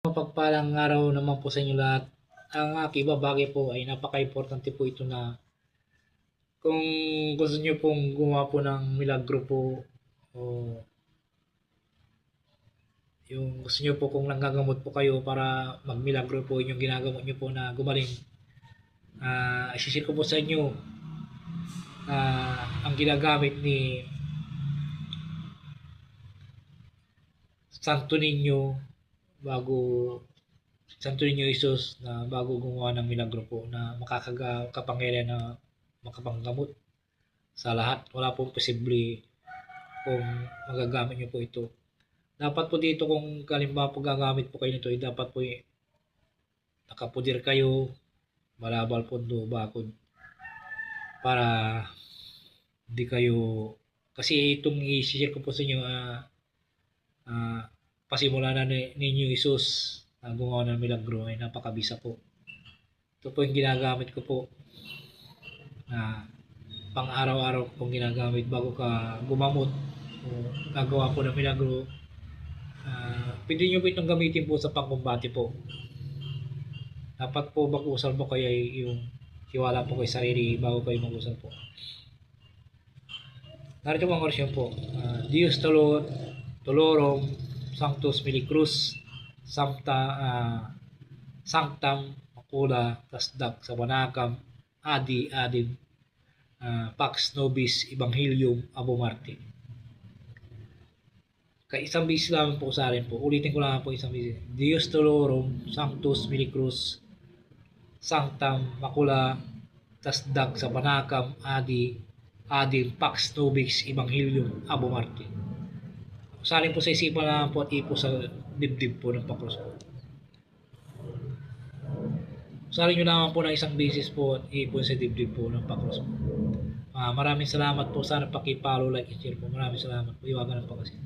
Mapagpalang araw naman po sa inyo lahat. Ang aking ibabahagi po ay napaka-importante po ito na kung gusto niyo pong gumawa po ng milagro po o yung gusto niyo po kung nanggagamot po kayo para magmilagro po yung ginagamot niyo po na gumaling, isishare ko po sa inyo ang ginagamit ni Santo Niño bago Santo Niño Jesus na bago gumawa ng milagro po na makakapangyarihan na makapanggamot sa lahat. Wala pong posible kung magagamit nyo po ito. Dapat po dito kung kalimbawa po gagamit po kayo nito, dapat po nakapudir kayo, malabal pondo, bakod para hindi kayo, kasi itong i-share ko po sa inyo pasimula na ninyo Jesus na gumawa ng milagro ay napakabisa po. Ito po yung ginagamit ko po na pang araw-araw pong ginagamit bago ka gumamot o gagawa po ng milagro. Pwede nyo po itong gamitin po sa pangkumbati po. Dapat po mag-usal po kayo yung tiwala po kay sarili bago kayo mag-usal po. Narito po ang orasyon po. Dios Tolorum Sanctus Milicruz Sanctam Macula Tasdak Sabanagam Adi Adim Pax Nobis Evangelium Abo Marte. Isang bisis lang po sa akin po. Ulitin ko lang po isang bisis. Dios Tolorum Sanctus Milicruz Sanctam Macula Tasdak Sabanagam Adi Adim Pax Nobis Evangelium Abo Marte. Salin po sa isipan lang po at ipo sa dibdib po ng pakros po. Salin nyo naman po ng isang bisis po at ipo sa dibdib po ng pakros po. Maraming salamat po. Sana pakipalo, like, and share po. Maraming salamat po. Iwagan ng pagkasin.